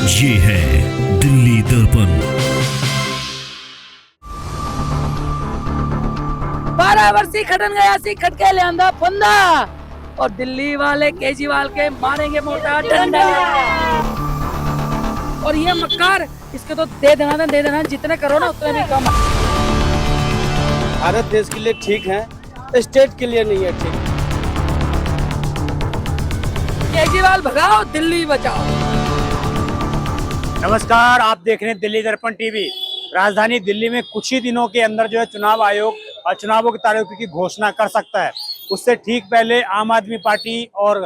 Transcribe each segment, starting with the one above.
ये है दिल्ली दर्पण। 12 वर्षी खटन गया सी खटके ले आंदा फंदा और दिल्ली वाले केजरीवाल के मारेंगे मोटा डंडा। और ये मक्कार इसके तो दे देना जितने करो ना उतने भी कम। भारत देश के लिए ठीक है, स्टेट के लिए नहीं है ठीक। केजरीवाल भगाओ दिल्ली बचाओ। नमस्कार, आप देख रहे हैं दिल्ली दर्पण टीवी। राजधानी दिल्ली में कुछ ही दिनों के अंदर जो है चुनाव आयोग और चुनावों की तारीखों की घोषणा कर सकता है। उससे ठीक पहले आम आदमी पार्टी और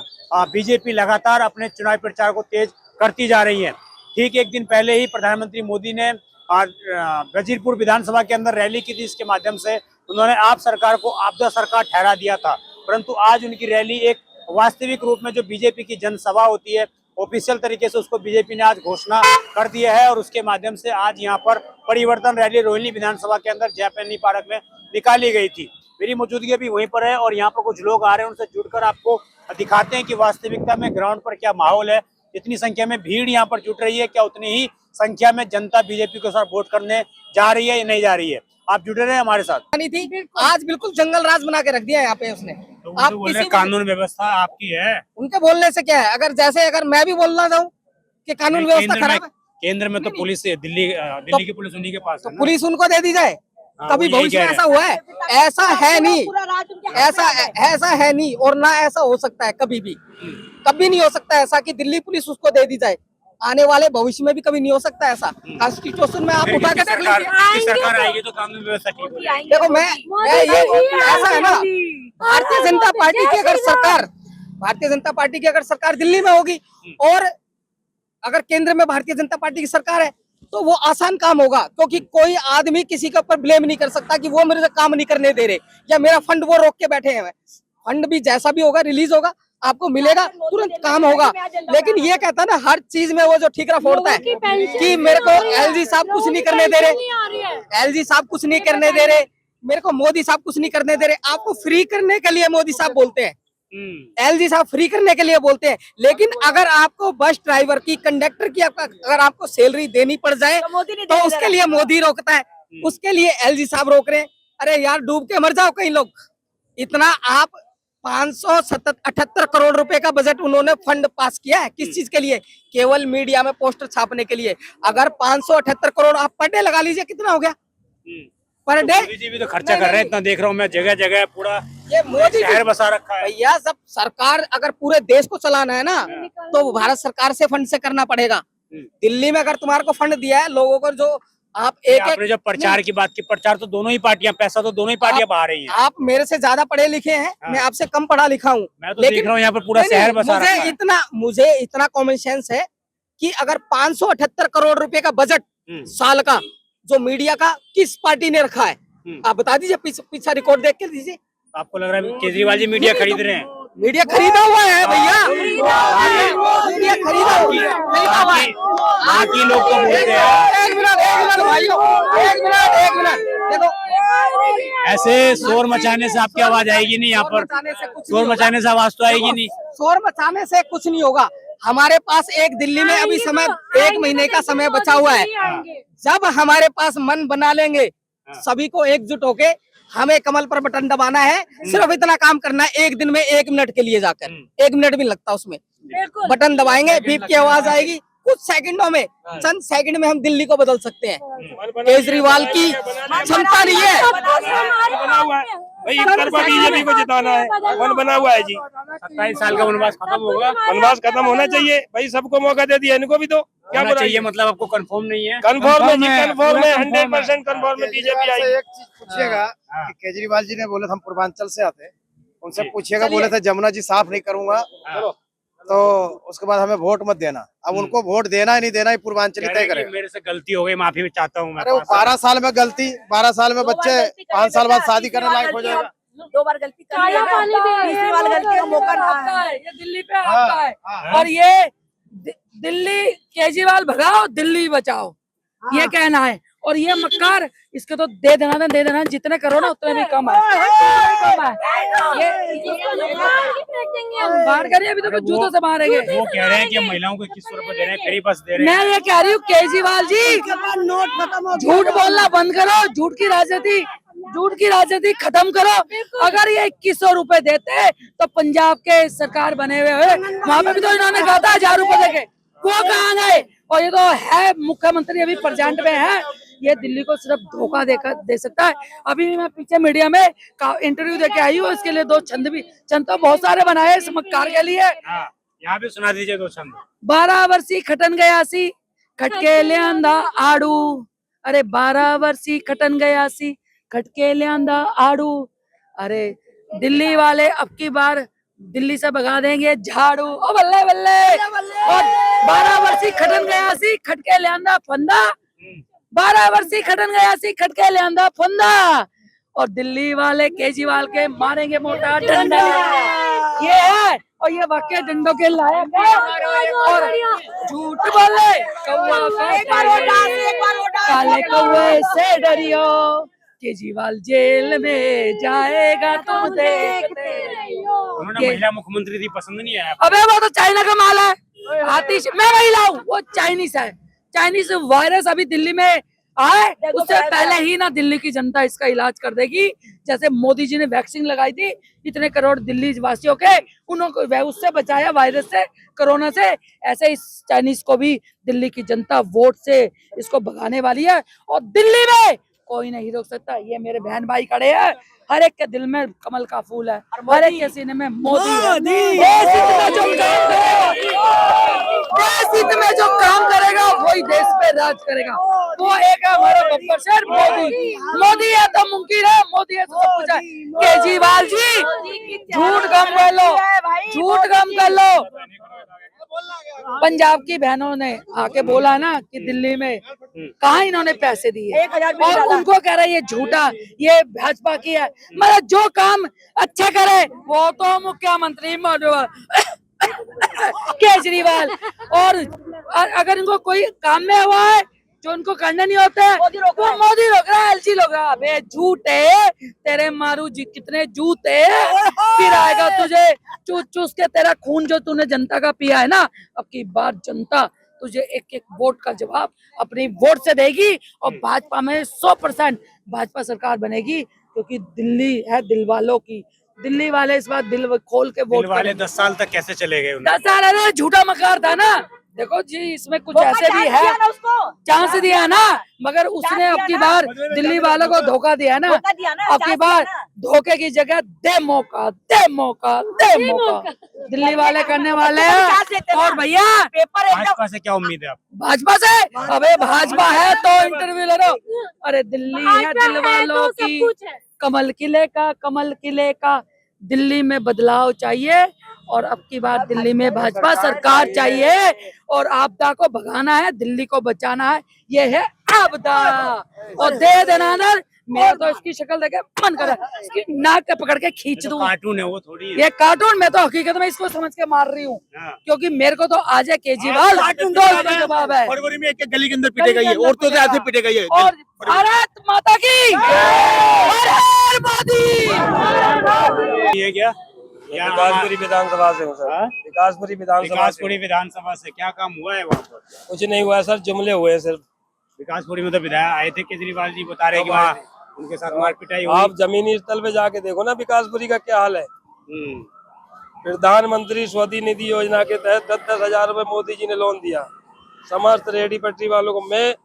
बीजेपी लगातार अपने चुनावी प्रचार को तेज करती जा रही है। ठीक एक दिन पहले ही प्रधानमंत्री मोदी ने वजीरपुर विधानसभा के अंदर रैली की थी। इसके माध्यम से उन्होंने आप सरकार को आपदा सरकार ठहरा दिया था, परंतु आज उनकी रैली एक वास्तविक रूप में जो बीजेपी की जनसभा होती है, ऑफिशियल तरीके से उसको बीजेपी ने आज घोषणा कर दिया है। और उसके माध्यम से आज यहाँ पर परिवर्तन रैली रोहिणी विधानसभा के अंदर जयपैनी पार्क में निकाली गई थी। मेरी मौजूदगी अभी वहीं पर है और यहाँ पर कुछ लोग आ रहे हैं, उनसे जुड़कर आपको दिखाते हैं कि वास्तविकता में ग्राउंड पर क्या माहौल है, जितनी संख्या में भीड़ यहाँ पर जुट रही है, क्या उतनी ही संख्या में जनता बीजेपी के साथ वोट करने जा रही है या नहीं जा रही है। आप जुड़े रहे हमारे साथ। थी आज बिल्कुल जंगल राज बना के रख दिया है यहाँ पे उसने। तो आप बोले कानून व्यवस्था आपकी है, उनके बोलने से क्या है? अगर मैं भी बोलना चाहूँ कि कानून व्यवस्था खराब है, केंद्र में तो पुलिस दिल्ली की पुलिस उन्हीं के पास है ना? पुलिस उनको दे दी जाए। कभी भविष्य में ऐसा हुआ है? ऐसा है नहीं, ऐसा है नहीं और ना ऐसा हो सकता है कभी भी। कभी नहीं हो सकता ऐसा कि दिल्ली पुलिस उसको दे दी जाए। आने वाले भविष्य में भी कभी नहीं हो सकता ऐसा। कॉन्स्टिट्यूशन में आप उठा के देख लीजिए। सरकार आएगी तो कानून व्यवस्था ठीक हो जाएगी। देखो मैं ये ऐसा है ना, भारतीय जनता पार्टी की अगर सरकार दिल्ली में होगी और अगर केंद्र में भारतीय जनता पार्टी की सरकार है तो वो आसान काम होगा, क्योंकि कोई आदमी किसी के ऊपर ब्लेम नहीं कर सकता कि वो मेरे से काम नहीं करने दे रहे या मेरा फंड वो रोक के बैठे हैं। फंड भी जैसा भी होगा रिलीज होगा, आपको मिलेगा, तुरंत काम होगा। लेकिन ये कहता है ना हर चीज में वो जो ठीकरा फोड़ता है कि मेरे को एलजी साहब कुछ नहीं करने दे रहे, एलजी साहब कुछ नहीं करने दे रहे, मेरे को मोदी साहब कुछ नहीं करने दे रहे। आपको फ्री करने के लिए मोदी साहब बोलते हैं, एलजी साहब फ्री करने के लिए बोलते हैं। लेकिन अगर आपको बस ड्राइवर की, कंडक्टर की अगर आपको सैलरी देनी पड़ जाए तो उसके लिए मोदी रोकता है, उसके लिए एलजी साहब रोक रहे हैं। अरे यार डूब के मर जाओ कई लोग। इतना आप 578 करोड़ रुपए का बजट उन्होंने फंड पास किया है किस चीज के लिए? केवल मीडिया में पोस्टर छापने के लिए। अगर 578 करोड़ आप पर डे लगा लीजिए, कितना हो गया पर डे? मोदी जी भी तो खर्चा कर रहे हैं, इतना देख रहा हूँ मैं, जगह जगह पूरा ये मोदी शहर बसा रखा है। भैया सब सरकार अगर पूरे देश को चलाना है ना तो भारत सरकार से फंड से करना पड़ेगा। दिल्ली में अगर तुम्हारे को फंड दिया है लोगों को, जो आप आपने जो प्रचार की बात की, प्रचार तो दोनों ही पार्टियां, पैसा तो दोनों ही पार्टियां बहा रही हैं। आप मेरे से ज्यादा पढ़े लिखे हैं, मैं आपसे कम पढ़ा लिखा हूँ। मैं तो देख रहा हूँ यहाँ पर पूरा शहर बसा रखा है। मुझे इतना कॉमन सेंस है कि अगर 578 करोड़ रुपए का बजट साल का जो मीडिया का किस पार्टी ने रखा है, आप बता दीजिए, पीछा रिकॉर्ड देख के दीजिए। आपको लग रहा है केजरीवाल जी मीडिया खरीद रहे हैं? मीडिया खरीदा हुआ है भैया, मीडिया खरीदा हुआ है। बाकी लोग तो बोलते हैं। एक मिनट भाइयों, एक मिनट देखो, ऐसे शोर मचाने से आपकी आवाज आएगी नहीं यहाँ पर। शोर मचाने से आवाज तो आएगी नहीं। शोर मचाने से कुछ नहीं होगा। हमारे पास एक दिल्ली में अभी समय 1 महीने का समय बचा हुआ है। जब हमारे पास मन बना लेंगे, सभी को एकजुट होके हमें कमल पर बटन दबाना है। सिर्फ इतना काम करना है, एक दिन में 1 मिनट के लिए जाकर, 1 मिनट भी लगता उसमें, बटन दबाएंगे, बीप की आवाज आएगी, कुछ सेकंडों में, चंद सेकंड में हम दिल्ली को बदल सकते हैं। केजरीवाल की क्षमता नहीं है। बीजेपी को जिताना है, मन बना हुआ है जी। 27 साल का वनवास खत्म होगा। वनवास खत्म होना चाहिए भाई, सबको मौका दे दिया, इनको भी तो क्या होना चाहिए। मतलब आपको कंफर्म नहीं है? कंफर्म है 100% कंफर्म है बीजेपी आई। एक चीज पूछिएगा कि केजरीवाल जी ने बोले हम पूर्वांचल से आते, उनसे पूछिएगा, बोले थे जमुना जी साफ नहीं करूंगा तो उसके बाद हमें वोट मत देना। अब उनको वोट देना ही नहीं देना ही पूर्वांचल तय करेगा। मेरे से गलती हो गई, माफी भी चाहता हूँ। अरे वो 12 साल में गलती, 12 साल में बच्चे 5 साल बाद शादी करने लायक हो जाएगा। 2 बार गलती कर ली है, तीसरी बार गलती का मौका ना है। ये दिल्ली पे आता है और ये दिल्ली केजरीवाल भगाओ दिल्ली बचाओ, ये कहना है। और ये मक्कार इसके तो दे देना जितने करो ना उतने भी कम है, कम है। ये बाहर करिए अभी तो जूतों से मारेंगे। वो कह रहे हैं कि महिलाओं को 2100 रुपए दे रहे हैं, फ्री बस दे रहे हैं। मैं ये कह रही हूँ केजरीवाल जी, झूठ बोलना बंद करो, झूठ की राजनीति खत्म करो। अगर ये 2100 रुपए देते तो पंजाब के सरकार बने हुए वहां पे भी तो इन्होंने कहा था 1000 रुपए देके, वो कहाँ गए? और ये तो है मुख्यमंत्री अभी प्रेजेंट में है, ये दिल्ली को सिर्फ धोखा दे सकता है। अभी मैं पीछे मीडिया में इंटरव्यू देके आई हूँ, इसके लिए 2 छंद तो बहुत सारे बनाए इस मक्कार के लिए। यहाँ भी सुना दीजिए 2 छंद। 12 वर्षी खटन गया सी खटके लियांदा आड़ू, अरे 12 वर्षी खटन गया सी खटके लियांदा आड़ू, अरे दिल्ली वाले अब की बार दिल्ली से भगा देंगे झाड़ू, ओ बल्ले बल्ले। और 12 वर्षी खटन गया सी खटके लियांदा फंदा, 12 वर्षी खटन गया सी खटके लियांदा फंदा, और दिल्ली वाले केजरीवाल के मारेंगे मोटा डंडा। ये है और ये वाकई डंडों के लायक है। और झूठ बोले काले कौवे से डरियो, केजरीवाल जेल में जाएगा तुम देखते रहियो। उन्होंने महिला मुख्यमंत्री थी, पसंद नहीं आया। अबे वो तो चाइना का माल है, आतिश मैं वही लाऊं, वो चाइनीस है। चाइनीस वायरस अभी दिल्ली में आए उससे पहले ही ना दिल्ली की जनता इसका इलाज कर देगी। जैसे मोदी जी ने वैक्सीन लगाई थी इतने करोड़ दिल्ली वासियों के, उन्होंने उससे बचाया वायरस से, कोरोना से, ऐसे इस चाइनीस को भी दिल्ली की जनता वोट से इसको भगाने वाली है। और दिल्ली में कोई नहीं रोक सकता। ये मेरे बहन भाई खड़े हैं, हर एक के दिल में कमल का फूल है, हर एक के सीने में मोदी है। देश हित में जो काम करेगा वही देश पे राज करेगा, वो एक है हमारा बब्बर शेर मोदी। मोदी है तो मुमकिन है, मोदी है तो सब कुछ है। केजरीवाल जी झूठ कम कर लो, झूठ कम कर लो। पंजाब की बहनों ने आके बोला ना कि दिल्ली में कहाँ इन्होंने पैसे दिए, और उनको कह रहा है ये झूठा, ये भाजपा की है। मतलब जो काम अच्छा करे वो तो मुख्यमंत्री केजरीवाल, और अगर इनको कोई काम में हुआ है जो उनको करना नहीं होता है वो मोदी रोक रहा है, एलजी रोक रहा है। अबे झूठे तेरे मारू जी कितने जूते, फिर आएगा तुझे चूस चूस के तेरा खून जो तूने जनता का पिया है ना। अब की बार जनता तुझे एक एक वोट का जवाब अपनी वोट से देगी, और भाजपा में 100% भाजपा सरकार बनेगी, क्योंकि दिल्ली है दिल वालों की। दिल्ली वाले इस बार दिल खोल के वोट वाले 10 साल तक कैसे चले गए? 10 साल अरे झूठा मकार था ना। देखो जी इसमें कुछ ऐसे भी है, चांस दिया ना, मगर उसने अब की बार दिल्ली वालों को धोखा दिया ना। अब की बार धोखे की जगह दे मौका, दे मौका, दे मौका दिल्ली वाले करने वाले हैं। और भैया भाजपा से क्या उम्मीद है आप? भाजपा से, अबे भाजपा है तो इंटरव्यू ले लो। अरे दिल्ली है दिल वालों की, कमल किले का दिल्ली में बदलाव चाहिए, और अब की बार दिल्ली में भाजपा सरकार चाहिए, और आपदा को भगाना है, दिल्ली को बचाना है, ये है आपदा। और दे देना ना, मेरा तो इसकी शक्ल देखे मन कर रहा है इसकी नाक के पकड़ के खींच दूं। कार्टून है वो, थोड़ी है। ये कार्टून, मैं तो हकीकत में इसको समझ के मार रही हूँ, क्योंकि मेरे को तो आज है केजरीवाल तो इसका जवाब है। फरवरी में एक गली के अंदर पीटेगा ये, औरतों के हाथ से पीटेगा ये। और भारत माता की हर मोदी। ये क्या विकासपुरी विधानसभा से हूँ सर। विकासपुरी विधानसभा से क्या काम हुआ है वहाँ पर? कुछ नहीं हुआ है सर, जुमले हुए हैं सिर्फ। विकासपुरी में तो विधायक आए थे केजरीवाल जी, बता रहे कि वहाँ उनके साथ मार पिटाई हुई। आप जमीनी स्तर पे जाके देखो ना विकासपुरी का क्या हाल है। प्रधानमंत्री स्वनिधि निधि योजना के तहत 10-10 हजार रुपए मोदी जी ने लोन दिया समस्त रेहड़ी पटरी वालों को। मैं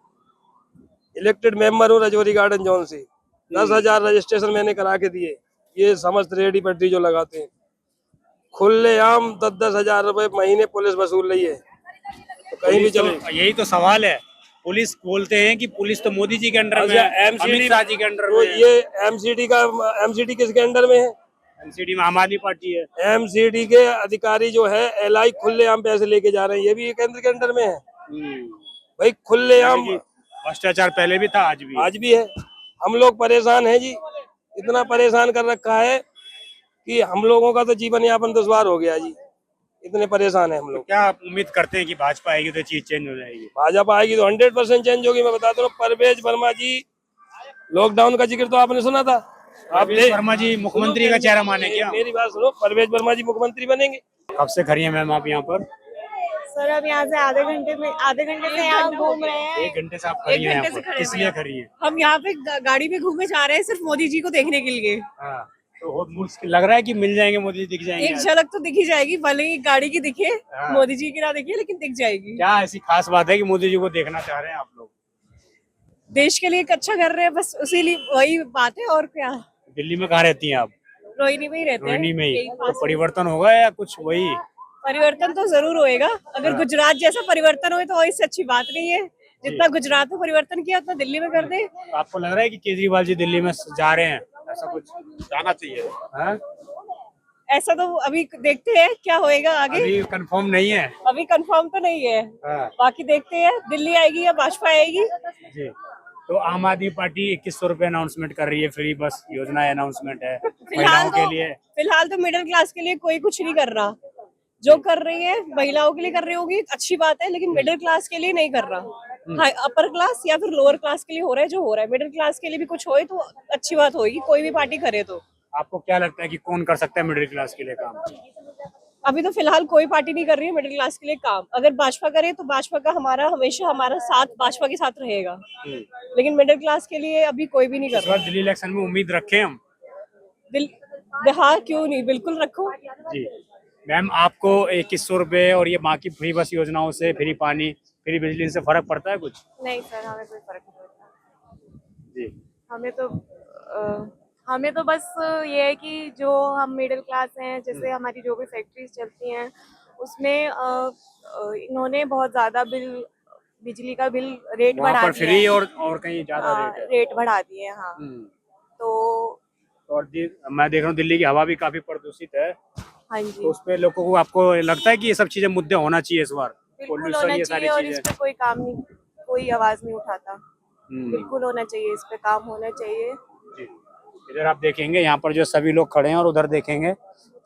इलेक्टेड मेंबर हूँ रजौरी गार्डन जोन से, 10,000 रजिस्ट्रेशन मैंने करा के दिए। ये समस्त रेहड़ी पटरी जो लगाते हैं खुलेआम 10-10 हजार रुपए महीने पुलिस वसूल रही है, तो कहीं भी चले। यही तो सवाल है, पुलिस बोलते हैं कि पुलिस तो मोदी जी के अंडर में है, अमित शाह जी के अंडर में है। ये एमसीडी किसके अंडर में है? एमसीडी में आम आदमी पार्टी है। एमसीडी के अधिकारी जो है एलआई खुलेआम पैसे लेके जा रहे हैं, ये भी केंद्र के अंडर में है भाई। खुलेआम भ्रष्टाचार पहले भी था, आज भी है। हम लोग परेशान हैं जी, इतना परेशान कर रखा है कि हम लोगों का तो जीवन यापन दुश्वार हो गया जी। इतने परेशान है हम लोग। क्या आप उम्मीद करते हैं कि भाजपा आएगी तो चीज चेंज हो जाएगी? भाजपा आएगी तो 100% चेंज होगी। मैं बताता हूँ, परवेज वर्मा जी, लॉकडाउन का जिक्र तो आपने सुना था। परवेज वर्मा जी मुख्यमंत्री का चेहरा माने क्या? मेरी बात सुनो, परवेज वर्मा जी मुख्यमंत्री बनेंगे। कब से खड़ी है मैम आप यहाँ पर? सर अब यहाँ से आधे घंटे से यहाँ घूम रहे हैं। 1 घंटे से आप खड़ी हैं यहाँ पर, किस लिए खड़ी है? हम यहाँ पे गाड़ी में घूमने जा रहे हैं सिर्फ मोदी जी को देखने के लिए। हाँ, तो बहुत मुश्किल लग रहा है कि मिल जाएंगे मोदी जी, दिख जाएंगे एक आज? झलक तो दिखी जाएगी, भले ही गाड़ी की दिखे, हाँ। मोदी जी की ना दिखे, लेकिन दिख जाएगी। क्या ऐसी खास बात है कि मोदी जी को देखना चाह रहे हैं आप लोग? देश के लिए एक अच्छा कर रहे हैं, बस उसी लिए वही बात है। और क्या, दिल्ली में कहाँ रहती हैं आप? रोहिणी में ही रहते हैं। रोहिणी में ही। यही तो पास है। परिवर्तन होगा या कुछ वही? परिवर्तन तो जरूर होएगा। अगर गुजरात जैसा परिवर्तन हो तो इससे अच्छी बात नहीं है। जितना गुजरात में परिवर्तन किया उतना दिल्ली में कर दे। तो आपको लग रहा है कि केजरीवाल जी दिल्ली में जा रहे हैं, ऐसा कुछ जाना चाहिए? हाँ? ऐसा तो अभी देखते हैं क्या होएगा आगे। अभी कंफर्म नहीं है। अभी कंफर्म तो नहीं है, हाँ। बाकी देखते हैं दिल्ली आएगी या भाजपा आएगी। जी, तो आम आदमी पार्टी 2100 रुपए अनाउंसमेंट कर रही है, फ्री बस योजना अनाउंसमेंट है महिलाओं के लिए। फिलहाल तो मिडिल क्लास के लिए कोई कुछ नहीं कर रहा। जो कर रही है महिलाओं के लिए कर रही होगी, अच्छी बात है, लेकिन मिडिल क्लास के लिए नहीं कर रहा। अपर क्लास या फिर लोअर क्लास के लिए हो रहा है जो हो रहा है। मिडिल क्लास के लिए भी कुछ होए तो अच्छी बात होगी, कोई भी पार्टी करे तो। आपको क्या लगता है कि कौन कर सकता है मिडिल क्लास के लिए काम? अभी तो फिलहाल कोई पार्टी नहीं कर रही है मिडिल क्लास के लिए काम। अगर भाजपा करे तो भाजपा का हमेशा हमारा साथ भाजपा के साथ रहेगा, लेकिन मिडिल क्लास के लिए अभी कोई भी नहीं कर इस रहा। बार दिल्ली इलेक्शन में उम्मीद रखें हम? हाँ, क्यों नहीं, बिल्कुल रखो। जी मैम, आपको 2100 रुपए और ये बाकी फ्री बस योजनाओं से, फ्री पानी, फ्री बिजली से फर्क पड़ता है कुछ? नहीं सर, हमें कोई फर्क नहीं पड़ता। जी, हमें तो बस ये है कि जो हम मिडिल क्लास हैं, जैसे हमारी जो भी फैक्ट्रीज चलती हैं उसमें इन्होंने बहुत ज्यादा बिजली का बिल रेट वहाँ बढ़ा पर दिया फ्री है। और कहीं ज्यादा रेट है। रेट बढ़ा दिए हैं, हाँ। तो और मैं देख रहा हूँ दिल्ली की हवा भी काफी प्रदूषित है, हाँ तो जी, उस पे लोगों को, आपको लगता है कि ये सब चीजें मुद्दे होना चाहिए इस बार? बिल्कुल पोल्यूशन, होना ये सारी चाहिए। और इस चीजें। पे कोई काम नहीं, कोई आवाज नहीं उठाता। बिल्कुल होना चाहिए, इस पे काम होना चाहिए। जी। इधर आप देखेंगे, यहाँ पर जो सभी लोग खड़े हैं, और उधर देखेंगे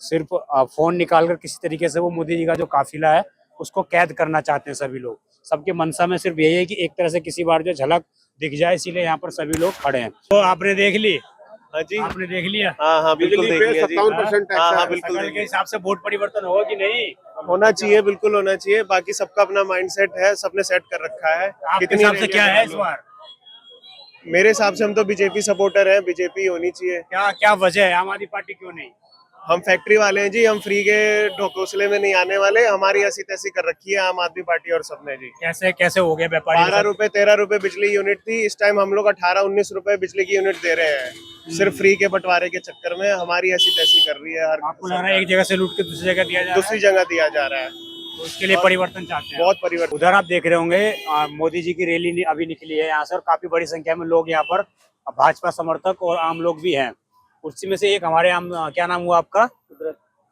सिर्फ फोन निकालकर किसी तरीके से वो मोदी जी का जो काफिला है उसको कैद करना चाहते हैं सभी लोग। सबके मनसा में सिर्फ यही है कि एक तरह से किसी बार जो झलक दिख जाए, इसीलिए यहाँ पर सभी लोग खड़े हैं। तो आपने देख ली? हाँ जी, आपने देख लिया? हाँ बिल्कुल देख लिया जी। 57% टैक्स है। बिल्कुल के हिसाब से वोट परिवर्तन होगा कि नहीं? होना चाहिए, बिल्कुल होना चाहिए। बाकी सबका अपना माइंडसेट है, सबने सेट कर रखा है। आपके हिसाब से क्या है इस बार? मेरे हिसाब से हम तो बीजेपी सपोर्टर हैं, बीजेपी होनी चाहिए। क्या वजह है, आम आदमी पार्टी क्यों नहीं? हम फैक्ट्री वाले हैं जी, हम फ्री के ढोकोसले में नहीं आने वाले। हमारी ऐसी तैसी कर रखी है आम आदमी पार्टी और सबने जी। कैसे हो गए व्यापारी? 12 रुपए 13 रुपए बिजली यूनिट थी, इस टाइम हम लोग 18-19 रुपए बिजली की यूनिट दे रहे हैं, सिर्फ फ्री के बंटवारे के चक्कर में। हमारी ऐसी तैसी कर रही है। आपको लग रहा है एक जगह से लूट के दूसरी जगह दिया जा रहा है? दूसरी जगह दिया जा रहा है, तो उसके लिए परिवर्तन चाहते हैं? बहुत परिवर्तन। उधर आप देख रहे होंगे मोदी जी की रैली अभी निकली है यहाँ से, और काफी बड़ी संख्या में लोग यहाँ पर भाजपा समर्थक और आम लोग भी हैं। उसी में से एक हमारे क्या नाम हुआ आपका?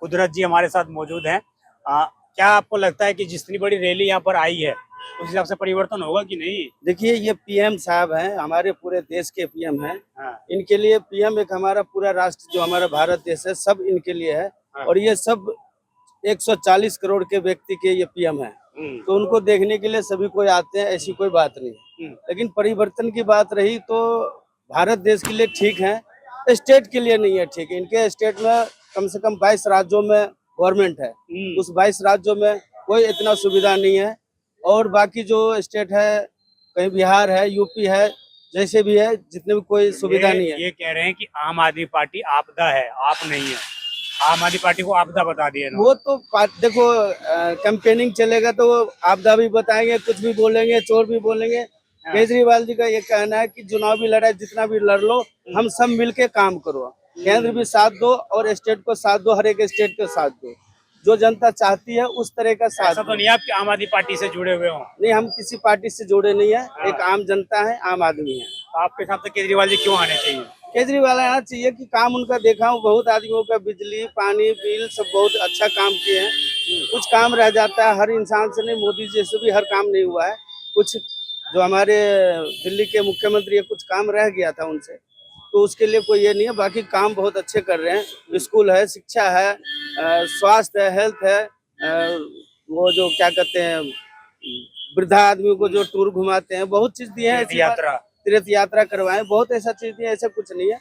कुदरत जी हमारे साथ मौजूद हैं। क्या आपको लगता है कि जितनी बड़ी रैली यहाँ पर आई है उस हिसाब से परिवर्तन होगा कि नहीं? देखिए, ये पीएम साहब हैं, हमारे पूरे देश के पीएम हैं। हाँ। इनके लिए पीएम एक हमारा पूरा राष्ट्र जो हमारा भारत देश है सब इनके लिए है। हाँ। और ये सब 140 करोड़ के व्यक्ति के ये पीएम है, तो उनको देखने के लिए सभी कोई आते हैं, ऐसी कोई बात नहीं। लेकिन परिवर्तन की बात रही तो भारत देश के लिए ठीक है, स्टेट के लिए नहीं है ठीक है। इनके स्टेट में कम से कम 22 राज्यों में गवर्नमेंट है, उस 22 राज्यों में कोई इतना सुविधा नहीं है। और बाकी जो स्टेट है, कहीं बिहार है, यूपी है, जैसे भी है, जितने भी कोई सुविधा नहीं है। ये कह रहे हैं कि आम आदमी पार्टी आपदा है, आप नहीं है। आम आदमी पार्टी को आपदा बता दिए ना। वो तो देखो, कैंपेनिंग चलेगा तो आपदा भी बताएंगे, कुछ भी बोलेंगे, चोर भी बोलेंगे। केजरीवाल जी का ये कहना है कि चुनावी लड़ाई जितना भी लड़ लो, हम सब मिलके काम करो, केंद्र भी साथ दो और स्टेट को साथ दो, हर एक स्टेट को साथ दो, जो जनता चाहती है उस तरह का साथ। ऐसा तो नहीं आप आम आदमी पार्टी से जुड़े हुए हो? नहीं, हम किसी पार्टी से जुड़े नहीं है, एक आम जनता है, आम आदमी है। आपके हिसाब से केजरीवाल जी क्यों आने चाहिए? केजरीवाल आना चाहिए कि काम उनका देखा हूँ, बहुत आदमियों का बिजली पानी बिल सब बहुत अच्छा काम किए हैं। कुछ काम रह जाता है, हर इंसान से नहीं, मोदी जी से भी हर काम नहीं हुआ है। कुछ जो हमारे दिल्ली के मुख्यमंत्री है, कुछ काम रह गया था उनसे, तो उसके लिए कोई ये नहीं है। बाकी काम बहुत अच्छे कर रहे हैं, स्कूल है, शिक्षा है, स्वास्थ्य है, हेल्थ है, वो जो क्या कहते हैं वृद्धा आदमी को जो टूर घुमाते हैं, बहुत चीज दिए हैं, ऐसी बात- यात्रा तीर्थ यात्रा करवाए, बहुत ऐसा चीज दिए, ऐसा कुछ नहीं है।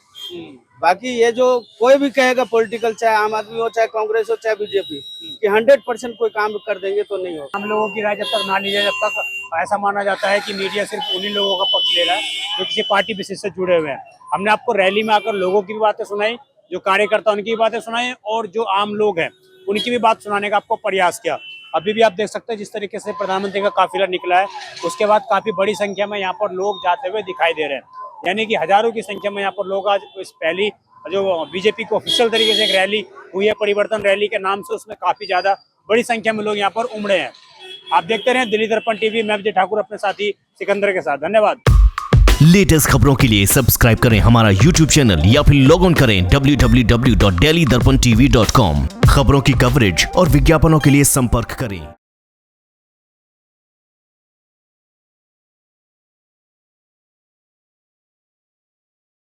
बाकी ये जो कोई भी कहेगा पॉलिटिकल, चाहे आम आदमी हो, चाहे कांग्रेस हो, चाहे बीजेपी, कि 100% कोई काम कर देंगे तो नहीं होगा। हम लोगों की राय जब तक ना ली जाए, जब तक ऐसा माना जाता है कि मीडिया सिर्फ उन्हीं लोगों का पक्ष ले रहा है जो किसी पार्टी विशेष से जुड़े हुए हैं। हमने आपको रैली में आकर लोगों की भी बातें सुनाई, जो कार्यकर्ता उनकी भी बातें सुनाई, और जो आम लोग हैं उनकी भी बात सुनाने का आपको प्रयास किया। अभी भी आप देख सकते हैं जिस तरीके से प्रधानमंत्री का काफिला निकला है, उसके बाद काफी बड़ी संख्या में यहाँ पर लोग जाते हुए दिखाई दे रहे हैं। यानी कि हजारों की संख्या में यहाँ पर लोग आज इस पहली जो बीजेपी को ऑफिशियल तरीके से एक रैली हुई है, परिवर्तन रैली के नाम से, उसमें काफी ज्यादा बड़ी संख्या में लोग यहाँ पर उमड़े हैं। आप देखते रहे दिल्ली दर्पण टीवी, मैं विजय ठाकुर अपने साथी सिकंदर के साथ। धन्यवाद। लेटेस्ट खबरों के लिए सब्सक्राइब करें हमारा YouTube चैनल या फिर लॉग ऑन करें www.delhidarpantv.com। खबरों की कवरेज और विज्ञापनों के लिए संपर्क करें।